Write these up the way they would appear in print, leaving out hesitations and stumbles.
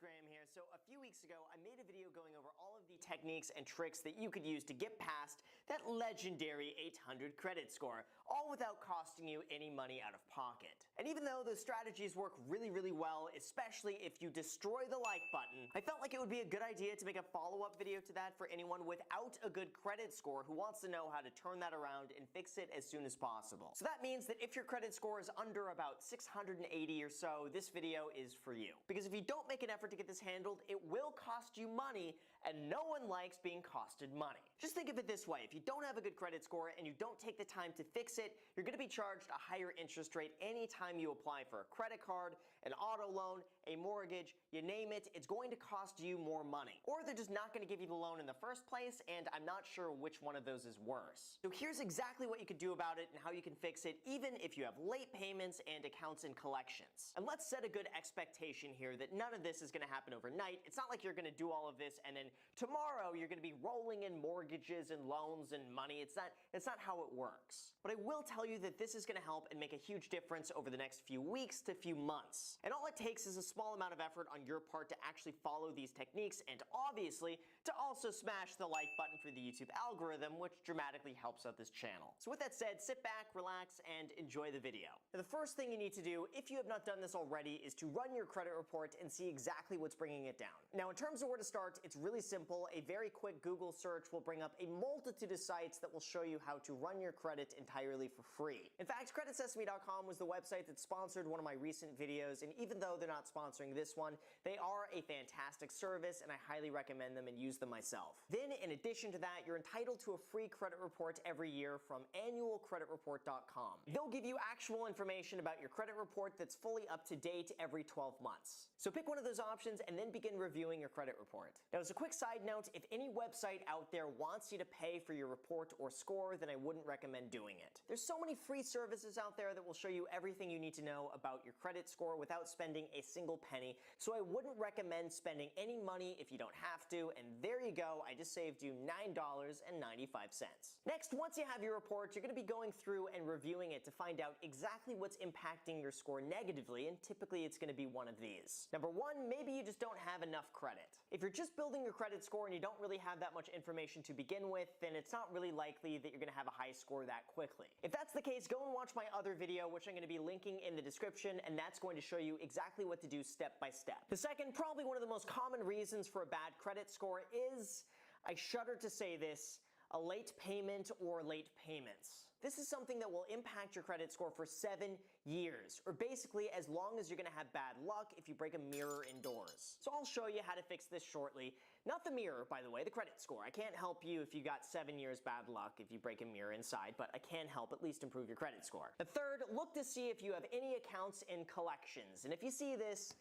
Graham here. So a few weeks ago, I made a video going over all of the techniques and tricks that you could use to get past that legendary 800 credit score, all without costing you any money out of pocket. And even though those strategies work really well, especially if you destroy the like button, I felt like it would be a good idea to make a follow-up video to that for anyone without a good credit score who wants to know how to turn that around and fix it as soon as possible. So that means that if your credit score is under about 680 or so, this video is for you. Because if you don't make an effort to get this handled, it will cost you money, and no one likes being costed money. Just think of it this way: if you don't have a good credit score and you don't take the time to fix it, you're going to be charged a higher interest rate anytime you apply for a credit card, an auto loan, a mortgage, you name it. It's going to cost you more money. Or they're just not going to give you the loan in the first place, and I'm not sure which one of those is worse. So here's exactly what you could do about it and how you can fix it, even if you have late payments and accounts in collections. And let's set a good expectation here that none of this is going to happen overnight. It's not like you're going to do all of this and then tomorrow you're going to be rolling in mortgages and loans and money. It's not how it works. But I will tell you that this is going to help and make a huge difference over the next few weeks to few months. And all it takes is a small amount of effort on your part to actually follow these techniques, and obviously to also smash the like button for the YouTube algorithm, which dramatically helps out this channel. So with that said, sit back, relax, and enjoy the video. Now, the first thing you need to do, if you have not done this already, is to run your credit report and see exactly what's bringing it down. Now, in terms of where to start, it's really simple. A very quick Google search will bring up a multitude of sites that will show you how to run your credit entirely for free. In fact, creditsesame.com was the website that sponsored one of my recent videos, and even though they're not sponsoring this one, they are a fantastic service, and I highly recommend them and use them myself. Then, in addition to that, you're entitled to a free credit report every year from annualcreditreport.com. They'll give you actual information about your credit report that's fully up to date every 12 months. So pick one of those options and then begin reviewing your credit report. Now, as a quick side note, if any website out there wants you to pay for your report or score, then I wouldn't recommend doing it. There's so many free services out there that will show you everything you need to know about your credit score without spending a single penny, so I wouldn't recommend spending any money if you don't have to, and there you go, I just saved you $9.95. Next, once you have your report, you're going to be going through and reviewing it to find out exactly what's impacting your score negatively, and typically it's going to be one of these. Number one, maybe you just don't have enough credit. If you're just building your credit score and you don't really have that much information to begin with, then it's not really likely that you're going to have a high score that quickly. If that's the case, go and watch my other video, which I'm going to be linking in the description, and that's going to show you exactly what to do step by step. The second, probably one of the most common reasons for a bad credit score is, I shudder to say this, a late payment or late payments. This is something that will impact your credit score for 7 years, or basically as long as you're going to have bad luck if you break a mirror indoors. So I'll show you how to fix this shortly. Not the mirror, by the way, the credit score. I can't help you if you got 7 years bad luck if you break a mirror inside, but I can help at least improve your credit score. The third, look to see if you have any accounts in collections. And if you see this,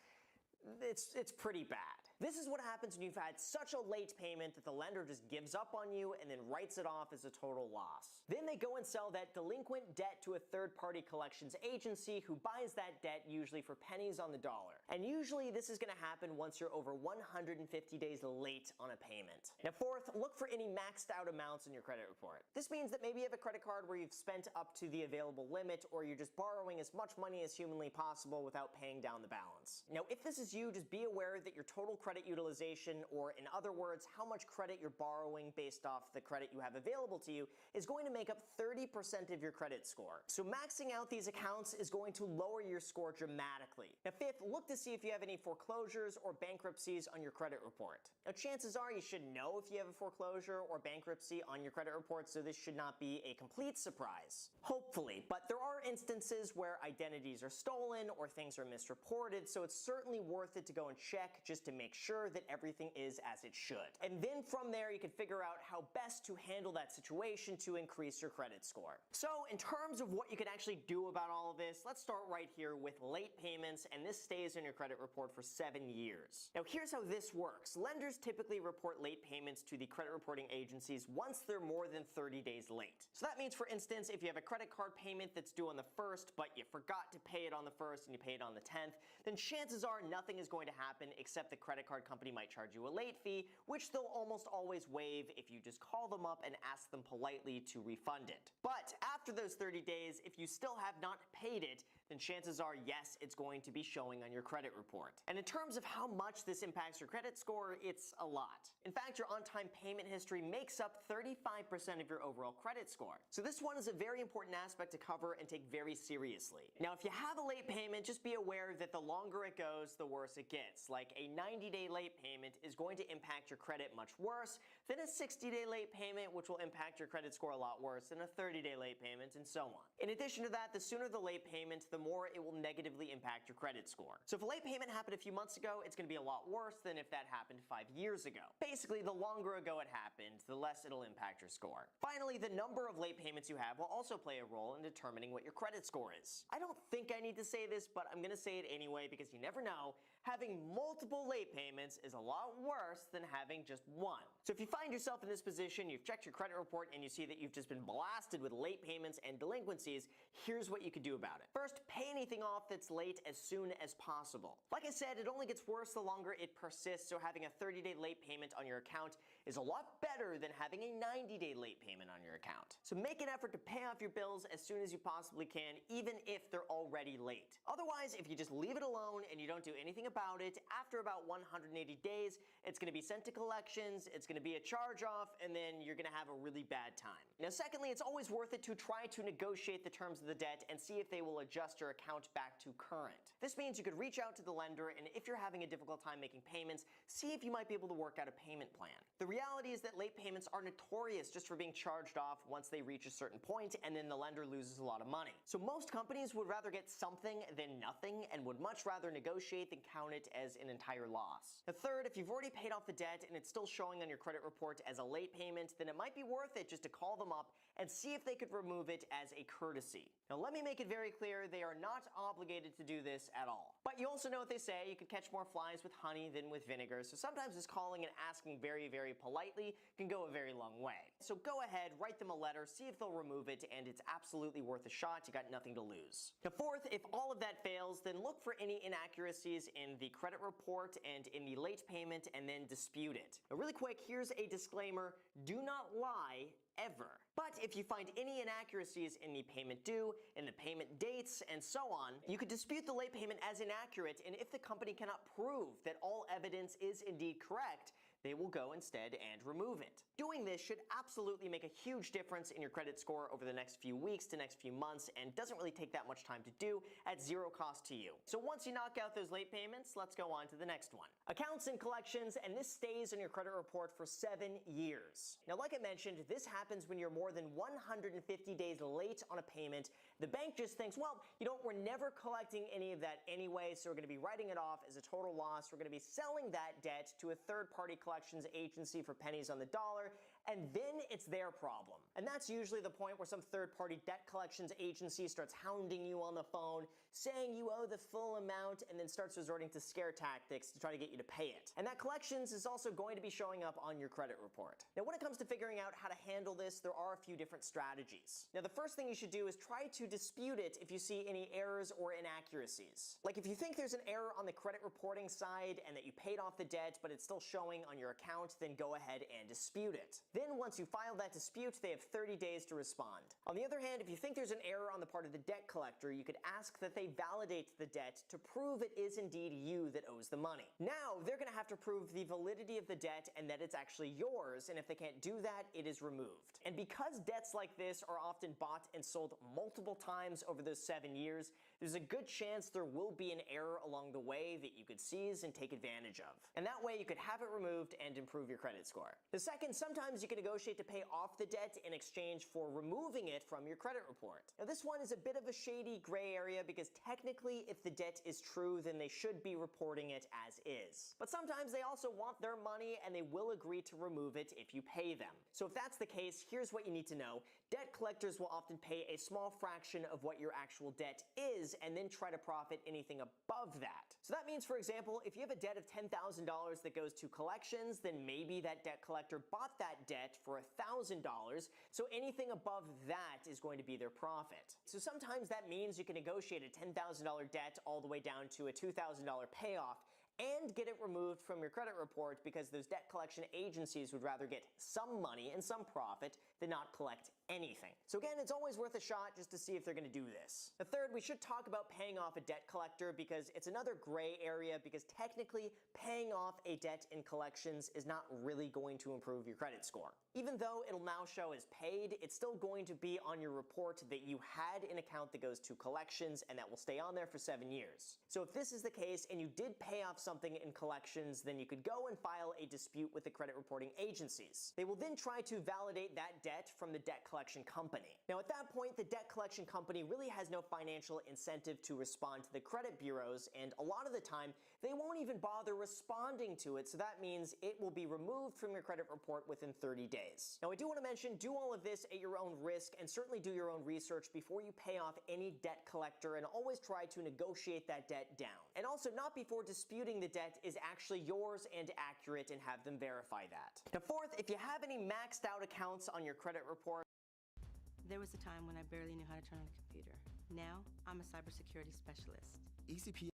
it's pretty bad. This is what happens when you've had such a late payment that the lender just gives up on you and then writes it off as a total loss. Then they go and sell that delinquent debt to a third-party collections agency who buys that debt usually for pennies on the dollar. And usually this is going to happen once you're over 150 days late on a payment. Now fourth, look for any maxed out amounts in your credit report. This means that maybe you have a credit card where you've spent up to the available limit, or you're just borrowing as much money as humanly possible without paying down the balance. Now if this is you, just be aware that your total credit utilization, or in other words, how much credit you're borrowing based off the credit you have available to you, is going to make up 30% of your credit score. So maxing out these accounts is going to lower your score dramatically. Now fifth, look to see if you have any foreclosures or bankruptcies on your credit report. Now chances are you should know if you have a foreclosure or bankruptcy on your credit report, so this should not be a complete surprise. Hopefully, but there are instances where identities are stolen or things are misreported, so it's certainly worth it to go and check just to make sure that everything is as it should. And then from there, you can figure out how best to handle that situation to increase your credit score. So in terms of what you can actually do about all of this, let's start right here with late payments, and this stays in your credit report for 7 years. Now here's how this works. Lenders typically report late payments to the credit reporting agencies once they're more than 30 days late. So that means, for instance, if you have a credit card payment that's due on the 1st, but you forgot to pay it on the 1st and you pay it on the 10th, then chances are nothing is going to happen except the credit card company might charge you a late fee, which they'll almost always waive if you just call them up and ask them politely to refund it. But after those 30 days, if you still have not paid it, then chances are, yes, it's going to be showing on your credit report. And in terms of how much this impacts your credit score, it's a lot. In fact, your on-time payment history makes up 35% of your overall credit score. So this one is a very important aspect to cover and take very seriously. Now, if you have a late payment, just be aware that the longer it goes, the worse it gets. Like a 90-day late payment is going to impact your credit much worse than a 60-day late payment, which will impact your credit score a lot worse than a 30-day late payment, and so on. In addition to that, the sooner the late payment, the more it will negatively impact your credit score. So if a late payment happened a few months ago, it's going to be a lot worse than if that happened 5 years ago. Basically, the longer ago it happened, the less it'll impact your score. Finally, the number of late payments you have will also play a role in determining what your credit score is. I don't think I need to say this, but I'm going to say it anyway because you never know. Having multiple late payments is a lot worse than having just one. So if you find yourself in this position, you've checked your credit report and you see that you've just been blasted with late payments and delinquencies, here's what you could do about it. First, pay anything off that's late as soon as possible. Like I said, it only gets worse the longer it persists, so having a 30-day late payment on your account is a lot better than having a 90-day late payment on your account. So make an effort to pay off your bills as soon as you possibly can, even if they're already late. Otherwise, if you just leave it alone and you don't do anything about it, after about 180 days, it's going to be sent to collections, it's going to be a charge-off, and then you're going to have a really bad time. Now, secondly, it's always worth it to try to negotiate the terms of the debt and see if they will adjust your account back to current. This means you could reach out to the lender, and if you're having a difficult time making payments, see if you might be able to work out a payment plan. The reality is that late payments are notorious just for being charged off once they reach a certain point, and then the lender loses a lot of money. So most companies would rather get something than nothing and would much rather negotiate than count it as an entire loss. The third, if you've already paid off the debt and it's still showing on your credit report as a late payment, then it might be worth it just to call them up and see if they could remove it as a courtesy. Now let me make it very clear, they are not obligated to do this at all. But you also know what they say, you could catch more flies with honey than with vinegar, so sometimes just calling and asking very, very politely can go a very long way. So go ahead, write them a letter, see if they'll remove it, and it's absolutely worth a shot, you got nothing to lose. Now fourth, if all of that fails, then look for any inaccuracies in the credit report and in the late payment and then dispute it. Now really quick, here's a disclaimer, do not lie ever. But if you find any inaccuracies in the payment due, in the payment dates, and so on, you could dispute the late payment as inaccurate, and if the company cannot prove that all evidence is indeed correct, they will go instead and remove it. Doing this should absolutely make a huge difference in your credit score over the next few weeks to next few months, and doesn't really take that much time to do at zero cost to you. So once you knock out those late payments, let's go on to the next one. Accounts and collections, and this stays on your credit report for 7 years. Now like I mentioned, this happens when you're more than 150 days late on a payment. The bank just thinks, well, we're never collecting any of that anyway, so we're going to be writing it off as a total loss. We're going to be selling that debt to a third-party collections agency for pennies on the dollar, and then it's their problem. And that's usually the point where some third-party debt collections agency starts hounding you on the phone, saying you owe the full amount, and then starts resorting to scare tactics to try to get you to pay it. And that collections is also going to be showing up on your credit report. Now when it comes to figuring out how to handle this, there are a few different strategies. Now the first thing you should do is try to dispute it if you see any errors or inaccuracies. Like if you think there's an error on the credit reporting side and that you paid off the debt but it's still showing on your account, then go ahead and dispute it. Then once you file that dispute, they have 30 days to respond. On the other hand, if you think there's an error on the part of the debt collector, you could ask that they validate the debt to prove it is indeed you that owes the money. Now they're going to have to prove the validity of the debt and that it's actually yours, and if they can't do that, it is removed. And because debts like this are often bought and sold multiple times over those 7 years, there's a good chance there will be an error along the way that you could seize and take advantage of. And that way you could have it removed and improve your credit score. The second, sometimes you can negotiate to pay off the debt in exchange for removing it from your credit report. Now this one is a bit of a shady gray area because technically if the debt is true, then they should be reporting it as is. But sometimes they also want their money and they will agree to remove it if you pay them. So if that's the case, here's what you need to know. Debt collectors will often pay a small fraction of what your actual debt is and then try to profit anything above that. So that means, for example, if you have a debt of $10,000 that goes to collections, then maybe that debt collector bought that debt for $1,000, so anything above that is going to be their profit. So sometimes that means you can negotiate a $10,000 debt all the way down to a $2,000 payoff and get it removed from your credit report because those debt collection agencies would rather get some money and some profit than not collect anything. So again, it's always worth a shot just to see if they're going to do this. The third, we should talk about paying off a debt collector because it's another gray area, because technically paying off a debt in collections is not really going to improve your credit score. Even though it'll now show as paid, it's still going to be on your report that you had an account that goes to collections and that will stay on there for 7 years. So if this is the case and you did pay off something in collections, then you could go and file a dispute with the credit reporting agencies. They will then try to validate that debt from the debt collection company. Now at that point, the debt collection company really has no financial incentive to respond to the credit bureaus, and a lot of the time, they won't even bother responding to it, so that means it will be removed from your credit report within 30 days. Now I do want to mention, do all of this at your own risk, and certainly do your own research before you pay off any debt collector, and always try to negotiate that debt down. And also not before disputing the debt is actually yours and accurate, and have them verify that. Now fourth, if you have any maxed out accounts on your credit report, there was a time when I barely knew how to turn on a computer. Now, I'm a cybersecurity specialist. ECP.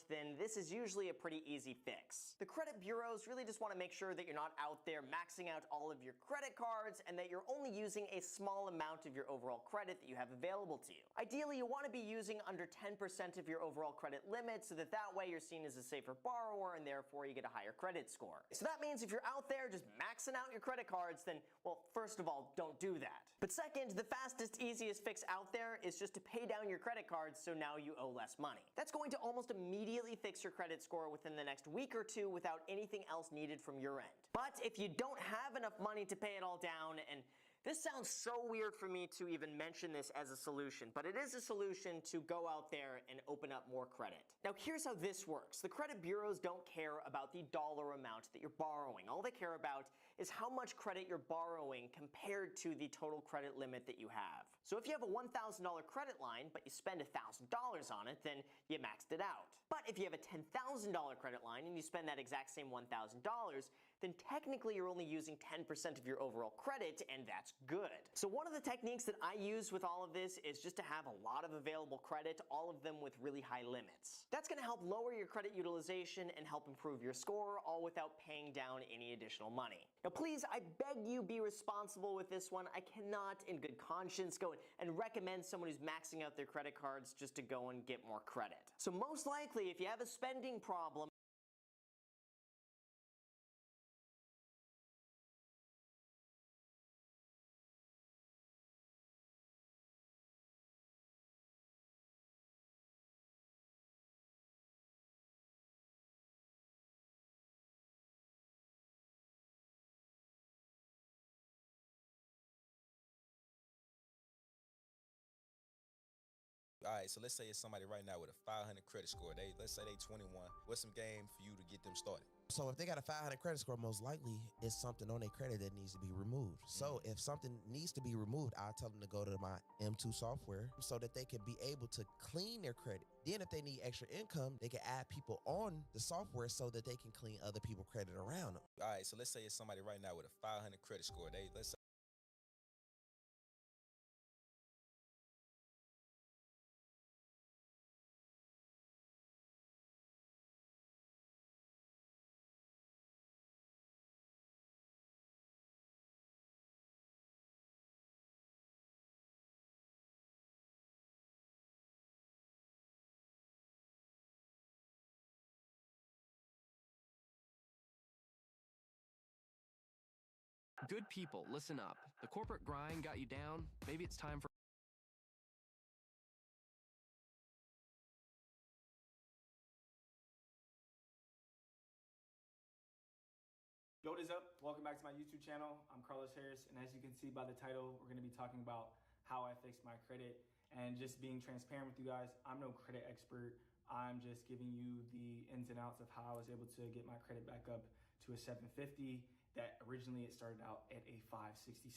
Then this is usually a pretty easy fix. The credit bureaus really just want to make sure that you're not out there maxing out all of your credit cards, and that you're only using a small amount of your overall credit that you have available to you. Ideally, you want to be using under 10% of your overall credit limit, so that way you're seen as a safer borrower, and therefore you get a higher credit score. So that means if you're out there just maxing out your credit cards, then, well, first of all, don't do that. But second, the fastest, easiest fix out there is just to pay down your credit cards, so now you owe less money. That's going to almost immediately fix your credit score within the next week or two without anything else needed from your end. But if you don't have enough money to pay it all down, and this sounds so weird for me to even mention this as a solution, but it is a solution to go out there and open up more credit. Now here's how this works. The credit bureaus don't care about the dollar amount that you're borrowing. All they care about is how much credit you're borrowing compared to the total credit limit that you have. So if you have a $1,000 credit line, but you spend $1,000 on it, then you maxed it out. But if you have a $10,000 credit line and you spend that exact same $1,000, then technically you're only using 10% of your overall credit, and that's good. So one of the techniques that I use with all of this is just to have a lot of available credit, all of them with really high limits. That's going to help lower your credit utilization and help improve your score, all without paying down any additional money. Now please, I beg you, be responsible with this one. I cannot in good conscience go and recommend someone who's maxing out their credit cards just to go and get more credit. So most likely, if you have a spending problem, All right, so let's say it's somebody right now with a 500 credit score. Let's say they 21. What's some game for you to get them started? So if they got a 500 credit score, most likely it's something on their credit that needs to be removed. So if something needs to be removed, I'll tell them to go to my M2 software so that they can be able to clean their credit. Then if they need extra income, they can add people on the software so that they can clean other people's credit around them. All right, so let's say it's somebody right now with a 500 credit score. Let's say Good people, listen up. The corporate grind got you down. Maybe it's time for Yo, what is up? Welcome back to my YouTube channel. I'm Carlos Harris, and as you can see by the title, we're going to be talking about how I fixed my credit and just being transparent with you guys. I'm no credit expert. I'm just giving you the ins and outs of how I was able to get my credit back up to a 750 that originally it started out at a 566.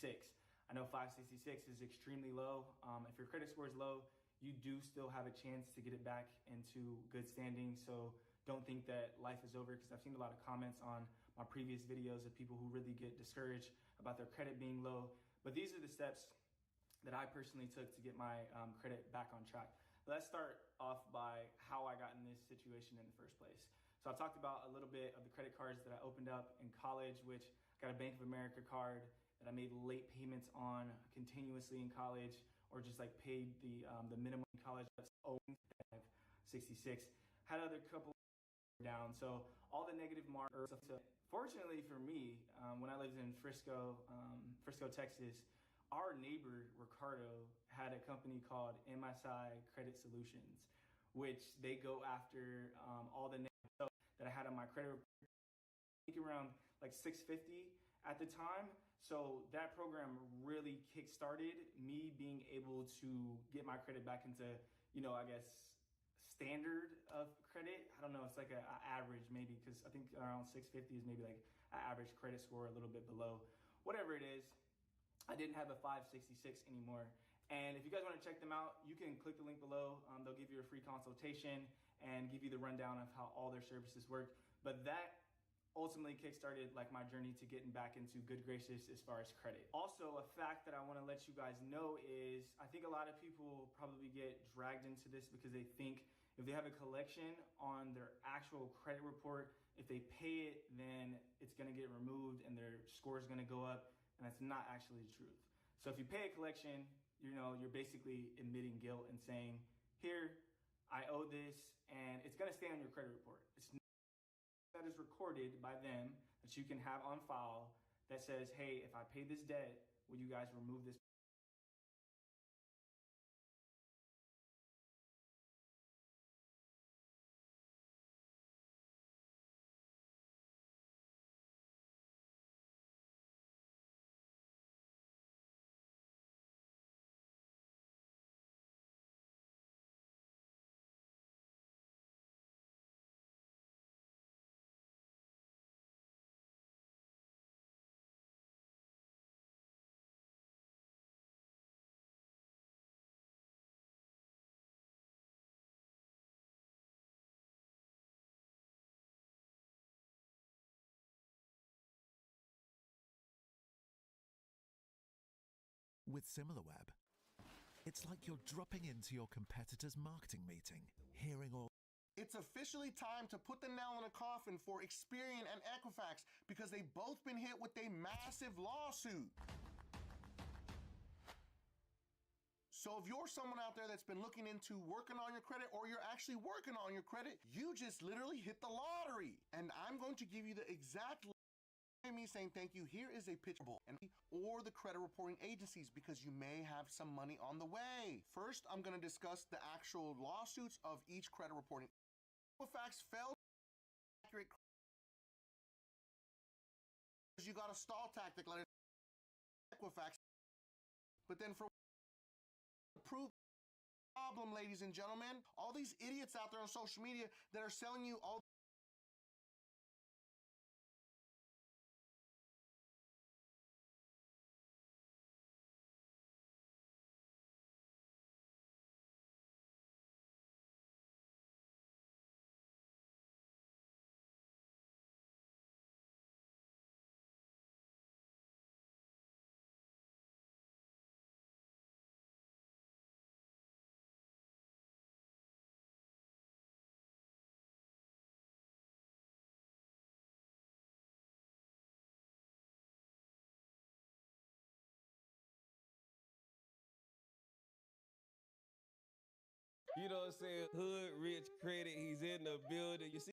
I know 566 is extremely low. If your credit score is low, you do still have a chance to get it back into good standing. So don't think that life is over, because I've seen a lot of comments on my previous videos of people who really get discouraged about their credit being low. But these are the steps that I personally took to get my credit back on track. Let's start off by how I got in this situation in the first place. So I talked about a little bit of the credit cards that I opened up in college, which I got a Bank of America card, that I made late payments on continuously in college, or just like paid the minimum in college that's owing 66. Had other couple down. So all the negative marks. So fortunately for me, when I lived in Frisco, Texas, our neighbor Ricardo had a company called MSI Credit Solutions, which they go after all the stuff that I had on my credit report. I think around like 650 at the time. So that program really kickstarted me being able to get my credit back into, I guess, standard of credit. I don't know, it's like a average maybe, because I think around 650 is maybe like an average credit score, a little bit below. Whatever it is, I didn't have a 566 anymore. And if you guys want to check them out, you can click the link below. They'll give you a free consultation and give you the rundown of how all their services work. But that ultimately kickstarted like my journey to getting back into good graces as far as credit. Also, a fact that I want to let you guys know is I think a lot of people probably get dragged into this because they think if they have a collection on their actual credit report, if they pay it, then it's going to get removed and their score is going to go up. And that's not actually the truth. So if you pay a collection, you're basically admitting guilt and saying, here, I owe this, and it's going to stay on your credit report. It's that is recorded by them that you can have on file that says, hey, if I pay this debt, will you guys remove this? With SimilarWeb, it's like you're dropping into your competitor's marketing meeting, hearing all. It's officially time to put the nail in the coffin for Experian and Equifax because they've both been hit with a massive lawsuit. So if you're someone out there that's been looking into working on your credit, or you're actually working on your credit, you just literally hit the lottery. And I'm going to give you the exact me saying thank you. Here is a picture or the credit reporting agencies, because you may have some money on the way. First, I'm going to discuss the actual lawsuits of each credit reporting. Equifax failed accurate. You got a stall tactic, let it Equifax. But then for prove problem, ladies and gentlemen, all these idiots out there on social media that are selling you all You know what I'm saying? Hood, rich, credit, he's in the building. You see